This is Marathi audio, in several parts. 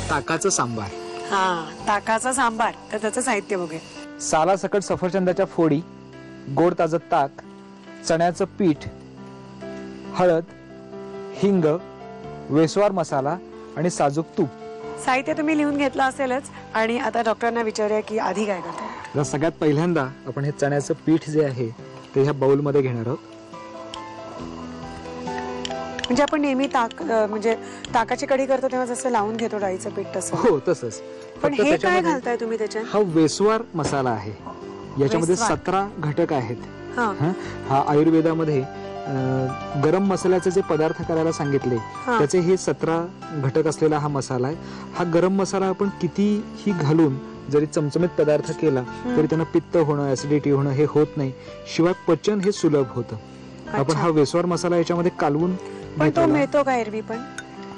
ताकाचं सांबार. ताकाचा सांबार. तर त्याचं साहित्य बघूया. सालासकट सफरचंदाच्या फोडी, गोड ताजं ताक, चण्याचं पीठ, हळद, हिंग, वेसवार मसाला आणि साजूक तूप. साहित्य तुम्ही लिहून घेतलं असेलच. आणि आता डॉक्टरांना विचारूया की आधी काय करतात. सगळ्यात पहिल्यांदा आपण हे चण्याचं पीठ जे आहे ते ह्या बाउल मध्ये घेणार आहोत. म्हणजे आपण नेहमी ताक म्हणजे ताकाची कढी करतो तेव्हा जसं लावून घेतो डाळीचं पीठ तसं. हो तसंच. पण हे काय घालताय तुम्ही त्याच्यात? हा वेसवार मसाला आहे. याच्यामध्ये 17 घटक आहेत. हा आयुर्वेदामध्ये गरम मसाल्याचे जे पदार्थ करायला सांगितले त्याचे हे 17 घटक असलेला हा मसाला आहे. हा गरम मसाला आपण कितीही घालून जरी चमचमीत पदार्थ केला तरी त्यांना पित्त होणं, ऍसिडिटी होणं हे होत नाही. शिवाय पचन हे सुलभ होतं. आपण हा वेसवार मसाला याच्यामध्ये कालवून तो मिळतो का एरवी? पण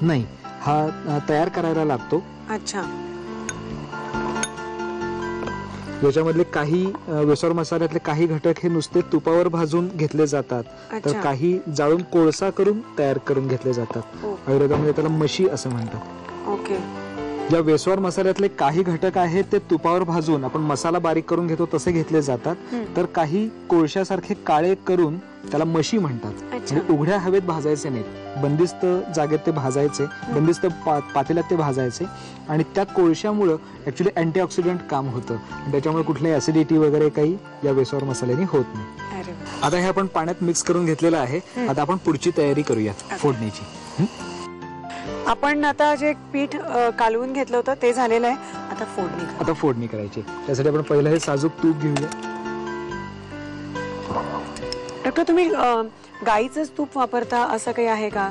नाही, हा तयार करायला लागतो. अच्छा. याच्यामधले काही वेसवार मसाल्यातले काही घटक हे नुसते तुपावर भाजून घेतले जातात, तर काही जाळून कोळसा करून तयार करून घेतले जातात. आयुर्वेदामध्ये त्याला मशी असं म्हणतात. ओके. ज्या वेसवार मसाल्यातले काही घटक आहेत ते तुपावर भाजून आपण मसाला बारीक करून घेतो तसे घेतले जातात, तर काही कोळशासारखे काळे करून त्याला मशी म्हणतात. म्हणजे उघड्या हवेत भाजायचे नाहीत, बंदिस्त जागेत ते भाजायचे, बंदिस्त पातेल्यात ते भाजायचे. आणि त्या कोळशामुळे ऍक्च्युली अँटीऑक्सिडंट काम होतं. त्याच्यामुळे कुठल्याही ऍसिडिटी वगैरे काही या वेसवार मसाल्याने होत नाही. आता हे आपण पाण्यात मिक्स करून घेतलेलं आहे. आता आपण पुढची तयारी करूया फोडणीची. आपण आता जे पीठ कालवून घेतलं होतं ते झालेलं आहे. आता फोडणी करायची. त्यासाठी आपण पहिलं हे साजूक तूप घेऊया. डॉक्टर तुम्ही गाईचंच तूप वापरता असं काही आहे का?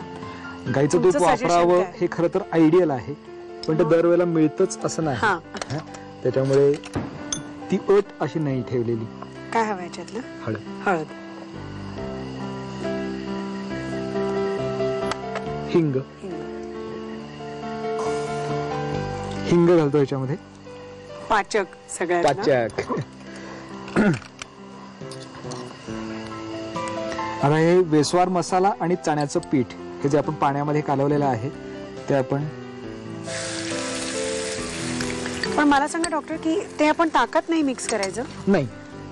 गाईचं तूप वापरावं हे खरं तर आयडियल आहे, पण ते दरवेळेला मिळतच असं नाही. त्याच्यामुळे ती अट अशी नाही ठेवलेली. काय हवं याच्यातलं? हळद, हिंग घालतो याच्यामध्ये. पाचक सगळ्यात. आता हे वेसवार मसाला आणि चण्याचं पीठ हे जे आपण पाण्यामध्ये कालवलेलं आहे ते आपण. पण मला सांगा डॉक्टर की ते आपण ताकात नाही मिक्स करायचं? नाही,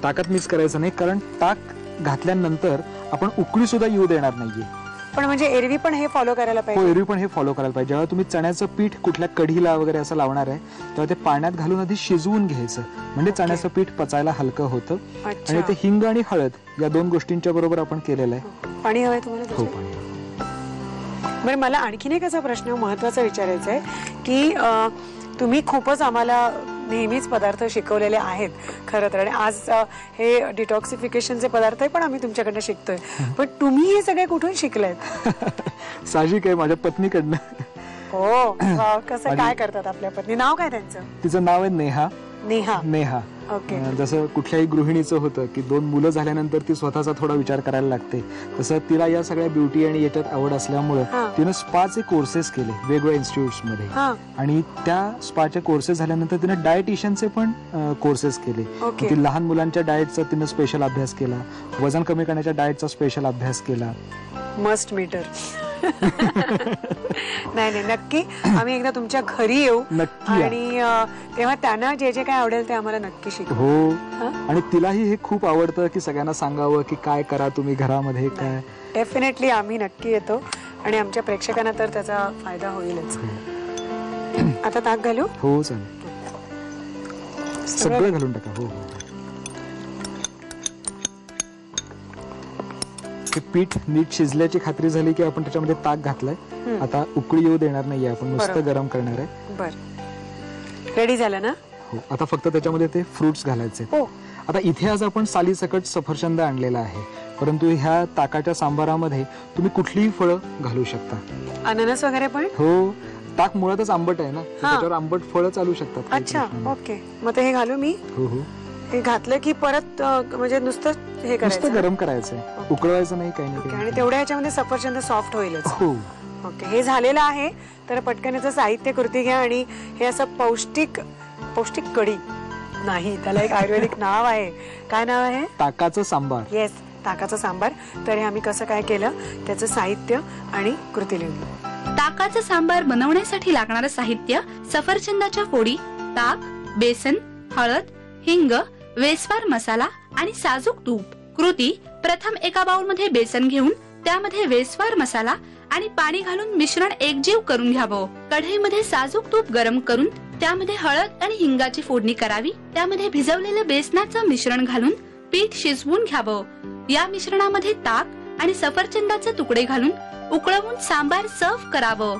ताकात मिक्स करायचं नाही, कारण ताक घातल्यानंतर आपण उकळी सुद्धा येऊ देणार नाहीये. पण म्हणजे एरवी पण हे फॉलो करायला पाहिजे. एरवी पण हे फॉलो करायला पाहिजे. जेव्हा तुम्ही चण्याचं पीठ कुठल्या कढीला वगैरे असं लावणार आहे तेव्हा ते पाण्यात घालून आधी शिजवून घ्यायचं, म्हणजे चण्याचं पीठ पचायला हलकं होतं. आणि ते हिंग आणि हळद या 2 गोष्टींच्या बरोबर आपण केलेलं आहे. पाणी हवंय तुम्हाला? हो, पाणी. बरं, मला आणखीन एक असा प्रश्न महत्वाचा विचारायचा आहे की तुम्ही खूपच आम्हाला नेहमीच पदार्थ शिकवलेले आहेत खरं तर, आणि आज हे डिटॉक्सिफिकेशनचे पदार्थ पण आम्ही तुमच्याकडनं शिकतोय. पण तुम्ही हे सगळे कुठून शिकलायत? साहजिक आहे, माझ्या पत्नीकडनं. हो. कसं काय करतात आपल्या पत्नी? नाव काय त्यांचं? तिचं नाव आहे नेहा. नेहा. ओके. जसं कुठल्याही गृहिणीचं होतं की 2 मुलं झाल्यानंतर ती स्वतःचा थोडा विचार करायला लागते, तसं तिला या सगळ्या ब्युटी आणि याच्यात आवड असल्यामुळे तिनं स्पाचे कोर्सेस केले वेगवेगळ्या इन्स्टिट्यूट्स मध्ये. आणि त्या स्पाचे कोर्सेस झाल्यानंतर तिने डायटिशियनचे पण कोर्सेस केले. ती लहान मुलांच्या डाएटचा तिने स्पेशल अभ्यास केला, वजन कमी करण्याच्या डाएटचा स्पेशल अभ्यास केला. मस्ट मीटर. नाही, नक्की आम्ही एकदा तुमच्या घरी येऊ आणि तेव्हा त्यांना जे जे काय आवडेल ते आम्हाला नक्की शिकवू. हो. आणि तिलाही हे खूप आवडतं की सगळ्यांना सांगावं की काय करा तुम्ही घरामध्ये. काय डेफिनेटली आम्ही नक्की येतो आणि आमच्या प्रेक्षकांना तर त्याचा फायदा होईलच. आता ताक घालू? हो चालेल, सगळं घालून टाका. हो. पीठ नीट शिजल्याची खात्री झाली की आपण त्याच्यामध्ये ताक घातलाय. आता उकळी येऊ देणार नाहीये, आपण नुसतं गरम करणार आहे. बरं, रेडी झालं ना? हो. आता फक्त त्याच्यामध्ये ते फ्रुट्स घालायचे. आता इथे आज आपण सालीसकट सफरचंद आणलेला आहे, परंतु ह्या ताकाच्या सांबारामध्ये तुम्ही कुठलीही फळं घालू शकता. अननस वगैरे पण? हो. ताक मुळातच आंबट आहे ना, त्याच्यावर आंबट फळं चालू शकतात. अच्छा, ओके. मग ते हे घालू मी? हो. हे घातलं की परत म्हणजे नुसतं हे करायचं, गरम करायचंय, उकळवायचं नाही, काही नाही. आणि तेवढ्या ह्याच्यामध्ये सफरचंद सॉफ्ट होईलच. हो. ओके, हे झालेलं आहे. तर पटकन याचं साहित्य कृती घ्या आणि हे असं पौष्टिक कढी नाही, त्याला एक आयुर्वेदिक नाव आहे. काय नाव आहे? ताकाचं सांबार. येस, ताकाचा सांबार. तर हे आम्ही कसं काय केलं त्याचं साहित्य आणि कृती लिहिली. ताकाचं सांबार बनवण्यासाठी लागणारं साहित्य: सफरचंदाच्या फोडी, ताक, बेसन, हळद, हिंग, वेस्वार मसाला आणि साजूक तूप. कृती: प्रथम एका बाउलमध्ये बेसन घेऊन त्यामध्ये वेस्वार मसाला आणि पाणी घालून मिश्रण एकजीव करून घ्यावं. कढईमध्ये साजूक तूप गरम करून त्यामध्ये हळद आणि हिंगाची फोडणी करावी. त्यामध्ये भिजवलेलं बेसनाचं मिश्रण घालून पीठ शिजवून घ्यावं. या मिश्रणामध्ये ताक आणि सफरचंदाचे तुकडे घालून उकळवून सांबार सर्व्ह करावं.